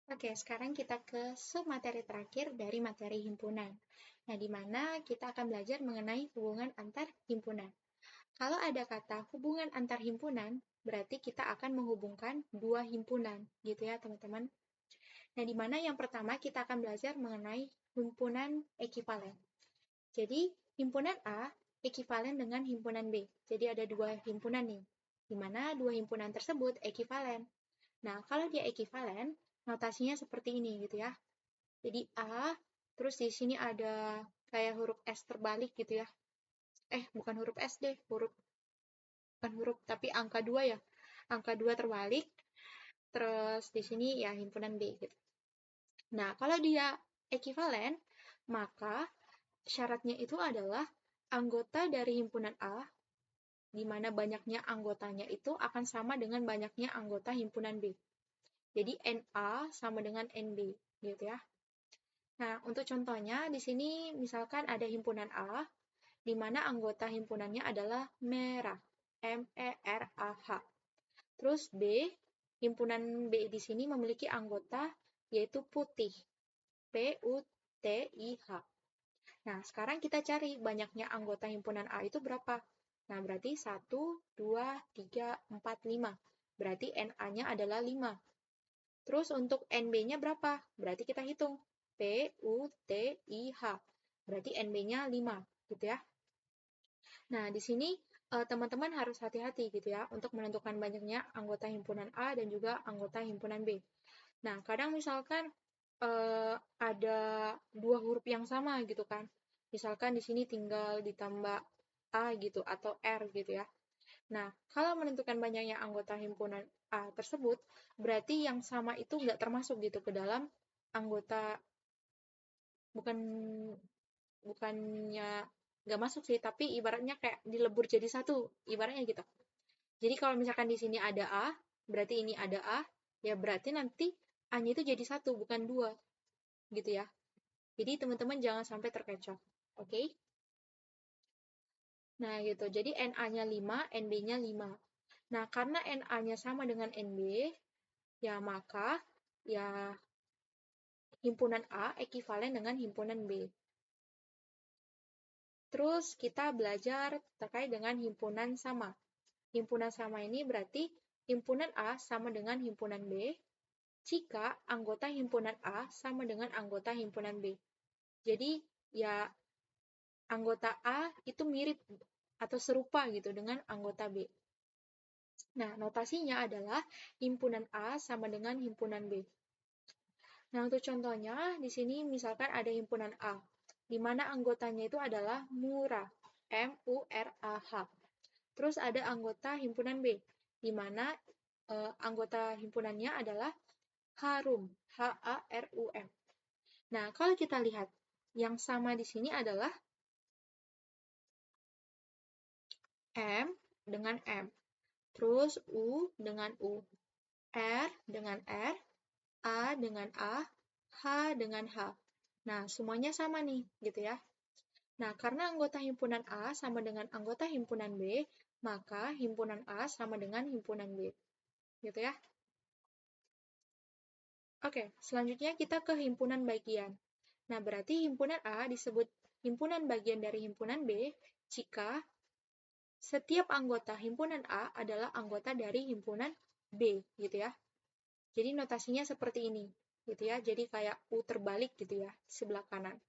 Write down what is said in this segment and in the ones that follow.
Oke, sekarang kita ke submateri terakhir dari materi himpunan. Nah, di mana kita akan belajar mengenai hubungan antar himpunan. Kalau ada kata hubungan antar himpunan, berarti kita akan menghubungkan dua himpunan, gitu ya, teman-teman. Nah, di mana yang pertama kita akan belajar mengenai himpunan ekivalen. Jadi, himpunan A ekivalen dengan himpunan B. Jadi, ada dua himpunan nih, di mana dua himpunan tersebut ekivalen. Nah, kalau dia ekivalen, notasinya seperti ini gitu ya. Jadi A, terus di sini ada kayak huruf S terbalik gitu ya. Bukan huruf S deh, bukan huruf, tapi angka 2 ya. Angka 2 terbalik, terus di sini ya himpunan B gitu. Nah, kalau dia ekivalen, maka syaratnya itu adalah anggota dari himpunan A, di mana banyaknya anggotanya itu akan sama dengan banyaknya anggota himpunan B. Jadi NA sama dengan NB, gitu ya. Nah, untuk contohnya, di sini misalkan ada himpunan A, di mana anggota himpunannya adalah merah, MERAH. Terus B, himpunan B di sini memiliki anggota yaitu putih, PUTIH. Nah, sekarang kita cari banyaknya anggota himpunan A itu berapa. Nah, berarti 1, 2, 3, 4, 5. Berarti NA-nya adalah 5. Terus untuk NB-nya berapa? Berarti kita hitung. PUTIH. Berarti NB-nya 5, gitu ya. Nah, di sini teman-teman harus hati-hati gitu ya untuk menentukan banyaknya anggota himpunan A dan juga anggota himpunan B. Nah, kadang misalkan ada dua huruf yang sama gitu kan. Misalkan di sini tinggal ditambah A gitu atau R gitu ya. Nah, kalau menentukan banyaknya anggota himpunan A tersebut, berarti yang sama itu nggak termasuk gitu ke dalam anggota, bukan bukannya nggak masuk sih, tapi ibaratnya kayak dilebur jadi satu, ibaratnya gitu. Jadi kalau misalkan di sini ada A, berarti ini ada A, ya berarti nanti A-nya itu jadi satu, bukan dua, gitu ya. Jadi teman-teman jangan sampai terkecoh, oke? Nah gitu, jadi NA-nya 5, NB-nya 5. Nah, karena NA-nya sama dengan NB, ya maka ya himpunan A ekivalen dengan himpunan B. Terus kita belajar terkait dengan himpunan sama. Himpunan sama ini berarti himpunan A sama dengan himpunan B jika anggota himpunan A sama dengan anggota himpunan B. Jadi ya anggota A itu mirip atau serupa gitu dengan anggota B. Nah, notasinya adalah himpunan A sama dengan himpunan B. Nah, untuk contohnya, di sini misalkan ada himpunan A, di mana anggotanya itu adalah murah, MURAH. Terus ada anggota himpunan B, di mana anggota himpunannya adalah harum, HARUM. Nah, kalau kita lihat, yang sama di sini adalah M dengan M, terus U dengan U, R dengan R, A dengan A, H dengan H. Nah, semuanya sama nih, gitu ya. Nah, karena anggota himpunan A sama dengan anggota himpunan B, maka himpunan A sama dengan himpunan B. Gitu ya. Oke, selanjutnya kita ke himpunan bagian. Nah, berarti himpunan A disebut himpunan bagian dari himpunan B jika setiap anggota himpunan A adalah anggota dari himpunan B, gitu ya. Jadi notasinya seperti ini, gitu ya. Jadi kayak U terbalik gitu ya, di sebelah kanan.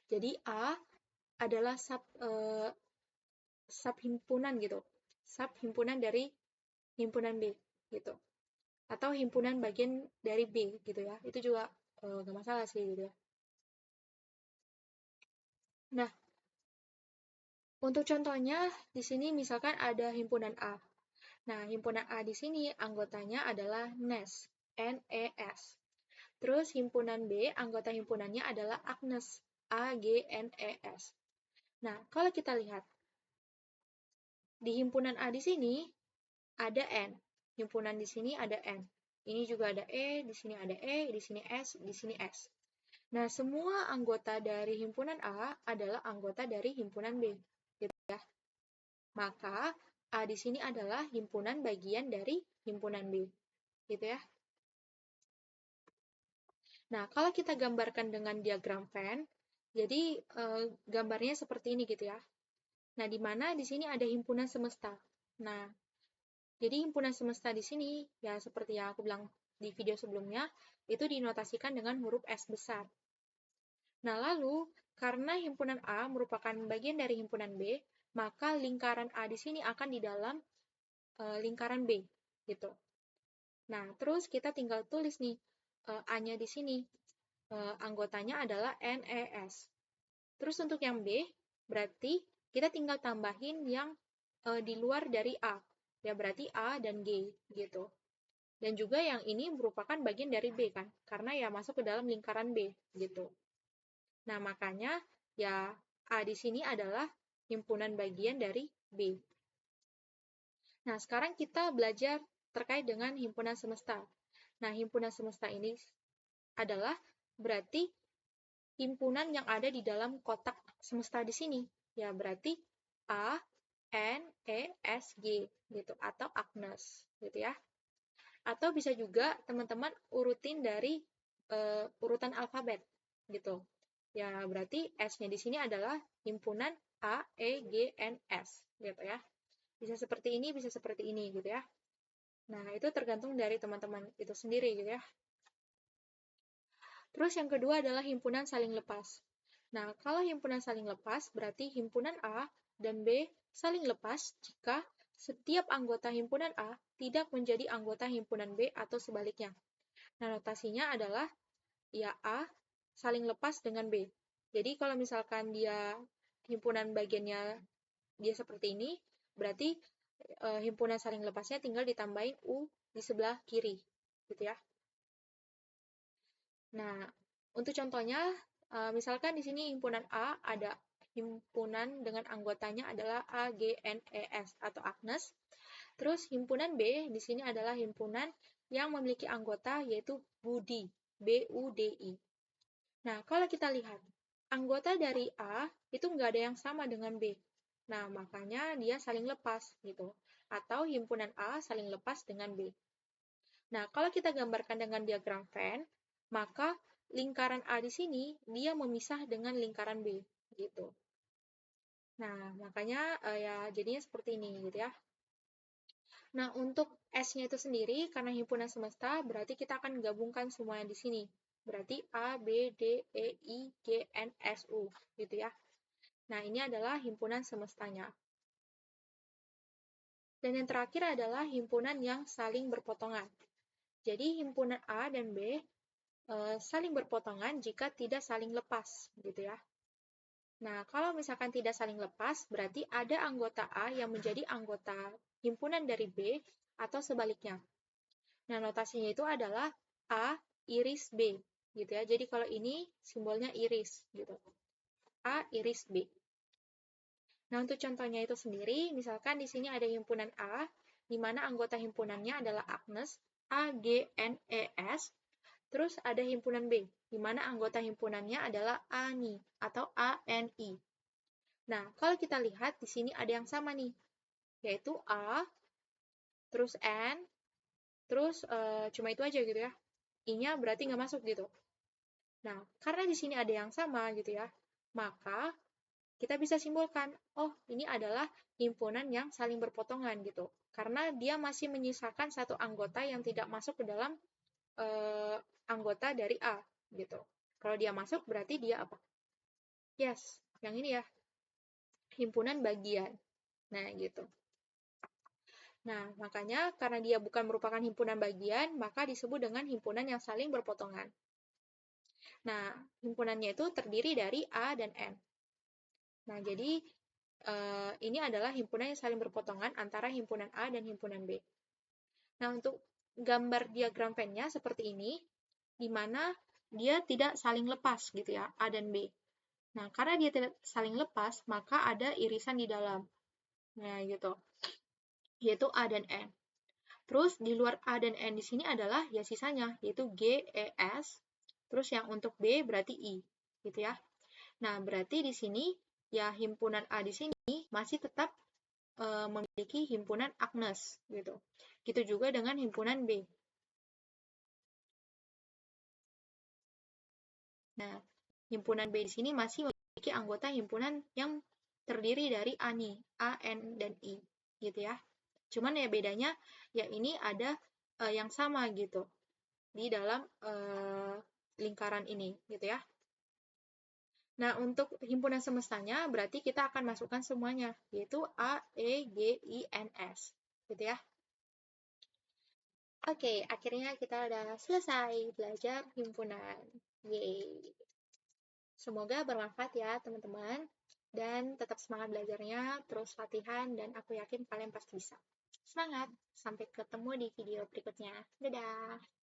Jadi A adalah subhimpunan gitu. Subhimpunan dari himpunan B gitu. Atau himpunan bagian dari B gitu ya. Itu juga nggak masalah sih gitu ya. Nah, untuk contohnya di sini misalkan ada himpunan A. Nah, himpunan A di sini anggotanya adalah NES, NES. Terus himpunan B, anggota himpunannya adalah Agnes, AGNES. Nah, kalau kita lihat di himpunan A di sini ada N. Himpunan di sini ada N. Ini juga ada E, di sini ada E, di sini S, di sini S. Nah, semua anggota dari himpunan A adalah anggota dari himpunan B. Gitu ya. Maka A di sini adalah himpunan bagian dari himpunan B. Gitu ya. Nah, kalau kita gambarkan dengan diagram Venn, jadi gambarnya seperti ini gitu ya. Nah, di mana di sini ada himpunan semesta. Nah, jadi himpunan semesta di sini, ya seperti yang aku bilang di video sebelumnya, itu dinotasikan dengan huruf S besar. Nah, lalu karena himpunan A merupakan bagian dari himpunan B, maka lingkaran A di sini akan di dalam lingkaran B, gitu. Nah, terus kita tinggal tulis nih, A-nya di sini. Anggotanya adalah NES. Terus untuk yang B, berarti kita tinggal tambahin yang di luar dari A. Ya, berarti A dan G, gitu. Dan juga yang ini merupakan bagian dari B, kan? Karena ya masuk ke dalam lingkaran B, gitu. Nah, makanya ya A di sini adalah himpunan bagian dari B. Nah, sekarang kita belajar terkait dengan himpunan semesta. Nah, himpunan semesta ini adalah berarti himpunan yang ada di dalam kotak semesta di sini. Ya, berarti A, N, E, S, G gitu atau Agnes gitu ya. Atau bisa juga teman-teman urutin dari urutan alfabet gitu. Ya, berarti S-nya di sini adalah himpunan A, E, G, N, S gitu ya. Bisa seperti ini, bisa seperti ini gitu ya. Nah, itu tergantung dari teman-teman itu sendiri gitu ya. Terus yang kedua adalah himpunan saling lepas. Nah, kalau himpunan saling lepas, berarti himpunan A dan B saling lepas jika setiap anggota himpunan A tidak menjadi anggota himpunan B atau sebaliknya. Nah, notasinya adalah ya A saling lepas dengan B. Jadi, kalau misalkan dia himpunan bagiannya dia seperti ini, berarti himpunan saling lepasnya tinggal ditambahin U di sebelah kiri, gitu ya. Nah, untuk contohnya, misalkan di sini himpunan A ada himpunan dengan anggotanya adalah A, G, N, E, S atau Agnes. Terus himpunan B di sini adalah himpunan yang memiliki anggota yaitu Budi, B-U-D-I. Nah, kalau kita lihat, anggota dari A itu nggak ada yang sama dengan B. Nah, makanya dia saling lepas gitu. Atau himpunan A saling lepas dengan B. Nah, kalau kita gambarkan dengan diagram Venn, maka lingkaran A di sini dia memisah dengan lingkaran B gitu. Nah, makanya ya jadinya seperti ini gitu ya. Nah, untuk S-nya itu sendiri, karena himpunan semesta, berarti kita akan gabungkan semuanya di sini. Berarti A, B, D, E, I, G, N, S, U, gitu ya. Nah, ini adalah himpunan semestanya. Dan yang terakhir adalah himpunan yang saling berpotongan. Jadi, himpunan A dan B saling berpotongan jika tidak saling lepas, gitu ya. Nah, kalau misalkan tidak saling lepas, berarti ada anggota A yang menjadi anggota himpunan dari B atau sebaliknya. Nah, notasinya itu adalah A iris B, gitu ya. Jadi kalau ini simbolnya iris, gitu. A iris B. Nah, untuk contohnya itu sendiri, misalkan di sini ada himpunan A, di mana anggota himpunannya adalah Agnes, A, G, N, E, S. Terus ada himpunan B, di mana anggota himpunannya adalah ANI atau ANI. Nah, kalau kita lihat di sini ada yang sama nih, yaitu A, terus N, terus cuma itu aja gitu ya. I-nya berarti nggak masuk gitu. Nah, karena di sini ada yang sama gitu ya, maka kita bisa simpulkan, oh ini adalah himpunan yang saling berpotongan gitu. Karena dia masih menyisakan satu anggota yang tidak masuk ke dalam anggota dari A gitu. Kalau dia masuk berarti dia apa? Yes, yang ini ya, himpunan bagian. Nah, gitu. Nah, makanya karena dia bukan merupakan himpunan bagian, maka disebut dengan himpunan yang saling berpotongan. Nah, himpunannya itu terdiri dari A dan N. Nah, jadi ini adalah himpunan yang saling berpotongan antara himpunan A dan himpunan B. Nah, untuk gambar diagram Venn-nya seperti ini, di mana dia tidak saling lepas gitu ya, A dan B. Nah, karena dia tidak saling lepas, maka ada irisan di dalam. Nah, gitu. Yaitu A dan N. Terus di luar A dan N di sini adalah ya sisanya, yaitu G, E, S. Terus yang untuk B berarti I, gitu ya. Nah, berarti di sini ya himpunan A di sini masih tetap memiliki himpunan Agnes, gitu. Gitu juga dengan himpunan B. Nah, himpunan B di sini masih memiliki anggota himpunan yang terdiri dari A nih, A, N, dan I, gitu ya. Cuman ya bedanya, ya ini ada yang sama gitu di dalam lingkaran ini, gitu ya. Nah, untuk himpunan semestanya berarti kita akan masukkan semuanya, yaitu A, E, G, I, N, S, gitu ya. Oke, akhirnya kita udah selesai belajar himpunan. Yeay. Semoga bermanfaat ya, teman-teman. Dan tetap semangat belajarnya, terus latihan, dan aku yakin kalian pasti bisa. Semangat! Sampai ketemu di video berikutnya. Dadah!